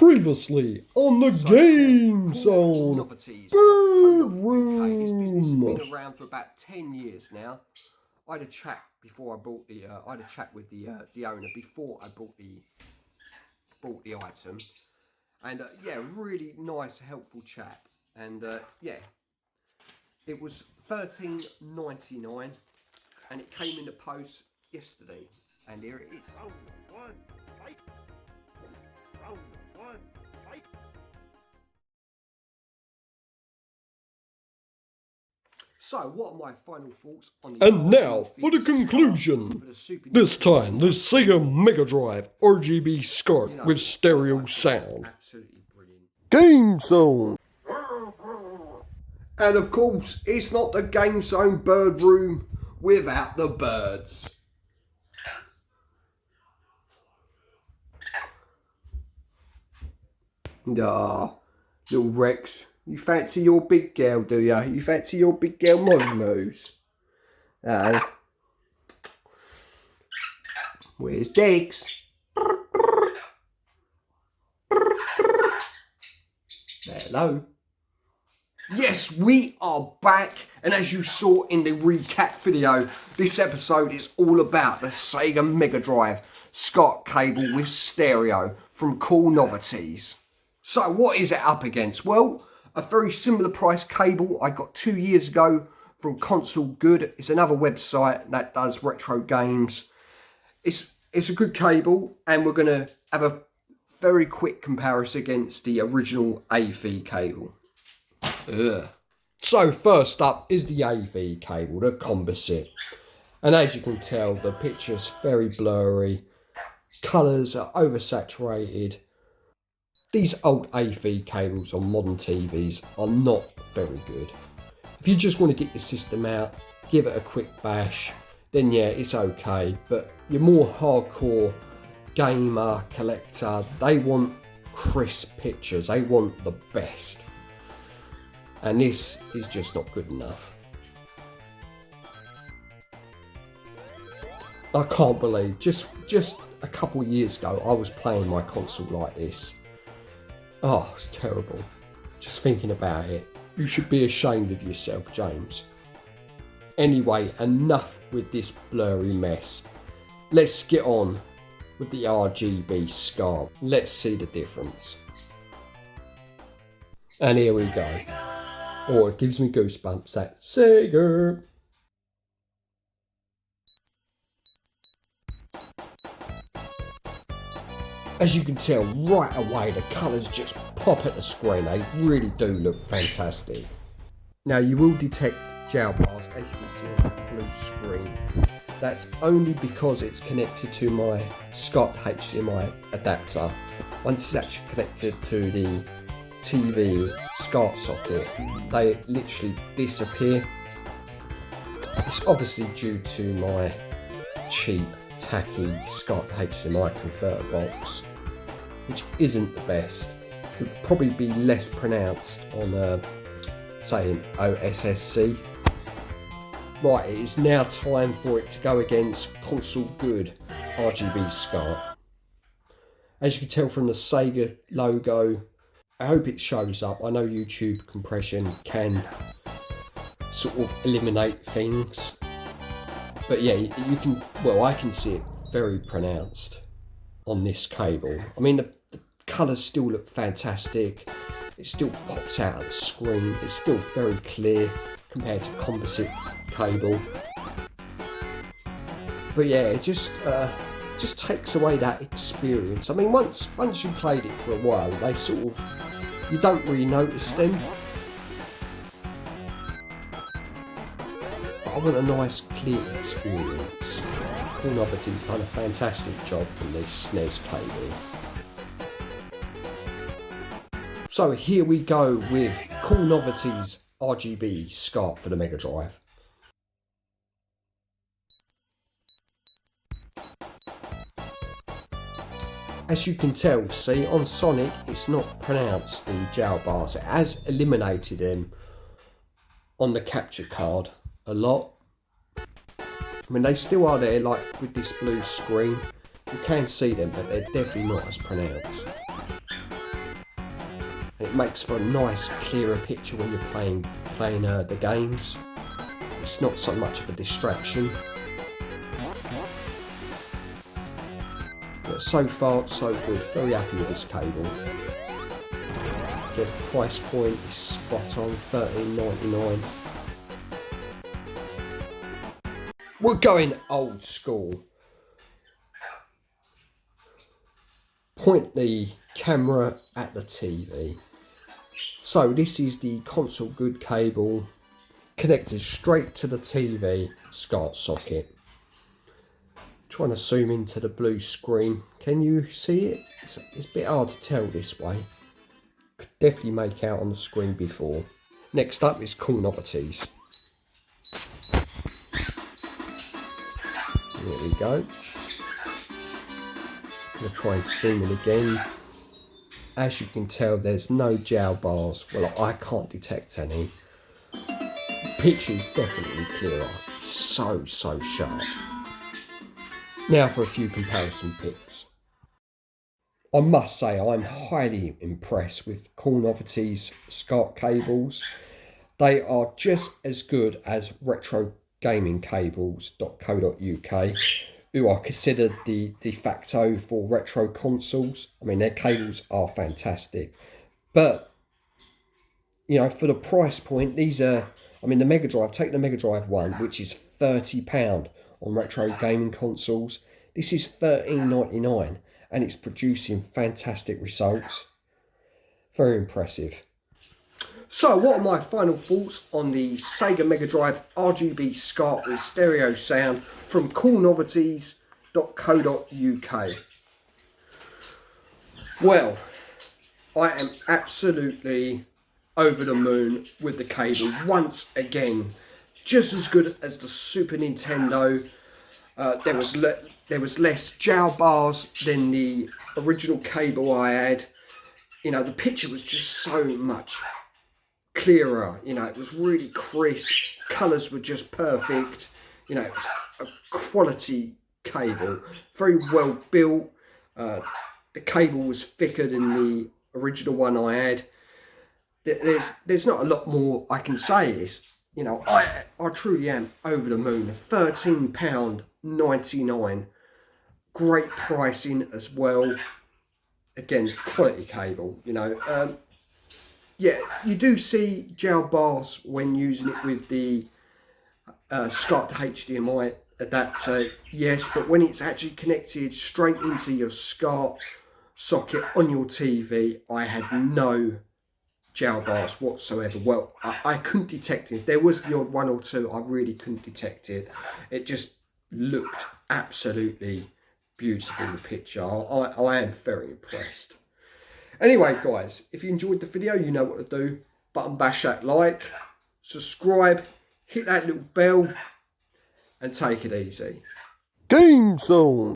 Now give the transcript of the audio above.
Previously on the GameZone Birdroom. This business has been around for about 10 years now. I had a chat before I bought the. I had a chat with the owner before I bought the item, and yeah, really nice, helpful chap. And yeah, it was $13.99, and it came in the post yesterday. And here it is. Round one, fight. Round one, fight. So, what are my final thoughts on the And now for the conclusion. This time, the Sega Mega Drive RGB Scart with stereo sound. Absolutely brilliant. GameZone. And of course, it's not the GameZone Birdroom without the birds. Ah, little Rex. You fancy your big girl, do ya? You fancy your big girl moves? Oh. Where's Dex? Hello. Yes, we are back, and as you saw in the recap video, this episode is all about the Sega Mega Drive Scart cable with stereo from CoolNovelties. So what is it up against? Well, a very similar price cable I got 2 years ago from Console Good. It's another website that does retro games. It's a good cable, and we're going to have a very quick comparison against the original AV cable. Ugh. So first up is the AV cable, the Composite. And as you can tell, the picture's very blurry. Colours are oversaturated. These old AV cables on modern TVs are not very good. If you just want to get your system out, give it a quick bash, then yeah, it's okay. But your more hardcore gamer, collector, they want crisp pictures. They want the best. And this is just not good enough. I can't believe, just a couple of years ago, I was playing my console like this. Oh, it's terrible. Just thinking about it. You should be ashamed of yourself, James. Anyway, enough with this blurry mess. Let's get on with the RGB Scart. Let's see the difference. And here we go. Oh, it gives me goosebumps, that Sega. As you can tell right away, the colours just pop at the screen. They really do look fantastic. Now you will detect gel bars, as you can see on the blue screen. That's only because it's connected to my Scart HDMI adapter. Once it's actually connected to the TV Scart socket, they literally disappear. It's obviously due to my cheap, tacky Scart HDMI converter box, which isn't the best. It would probably be less pronounced on, say, an OSSC. Right, it is now time for it to go against Console Good RGB Scart. As you can tell from the Sega logo, I hope it shows up. I know YouTube compression can sort of eliminate things. But yeah, you can, well, I can see it very pronounced on this cable. I mean, the colours still look fantastic. It still pops out of the screen. It's still very clear compared to composite cable. But yeah, it just takes away that experience. I mean, once you played it for a while, they sort of, you don't really notice them. But I want a nice, clear experience. CoolNovelties done a fantastic job from this SNES cable. So here we go with CoolNovelties RGB Scart for the Mega Drive. As you can tell, see, on Sonic, it's not pronounced, the gel bars. It has eliminated them on the capture card a lot. I mean, they still are there, like with this blue screen. You can see them, but they're definitely not as pronounced. And it makes for a nice, clearer picture when you're playing the games. It's not so much of a distraction. But so far, so good. Very happy with this cable. The price point is spot on, $13.99. We're going old school. Point the camera at the TV. So this is the console good cable connected straight to the TV SCART socket. Trying to zoom into the blue screen. Can you see it? It's a bit hard to tell this way. Could definitely make out on the screen before. Next up is CoolNovelties. There we go. I'm going to try and zoom in again. As you can tell, there's no jowl bars. Well, I can't detect any. The picture is definitely clearer. So sharp. Now for a few comparison pics. I must say I'm highly impressed with CoolNovelties SCART cables. They are just as good as retrogamingcables.co.uk, who are considered the de facto for retro consoles. I mean, their cables are fantastic. But, you know, for the price point, these are, I mean, the Mega Drive, take the Mega Drive 1, which is £30 on retro gaming consoles. This is $13.99 and it's producing fantastic results. Very impressive. So what are my final thoughts on the Sega Mega Drive RGB Scart with stereo sound from CoolNovelties.co.uk? Well, I am absolutely over the moon with the cable once again. Just as good as the Super Nintendo. There was less jowl bars than the original cable I had. You know, the picture was just so much clearer. You know, it was really crisp. Colours were just perfect. You know, it was a quality cable. Very well built. The cable was thicker than the original one I had. There's not a lot more I can say. It's, you know, I truly am over the moon. £13.99. Great pricing as well. Again, quality cable, you know. Yeah, you do see jowl bars when using it with the SCART to HDMI adapter, yes, but when it's actually connected straight into your SCART socket on your TV, I had no jowl bars whatsoever. Well, I couldn't detect it. There was the odd one or two, I really couldn't detect it. It just looked absolutely beautiful, the picture. I am very impressed. Anyway, guys, if you enjoyed the video, you know what to do. Button bash that like, subscribe, hit that little bell, and take it easy. GameZone.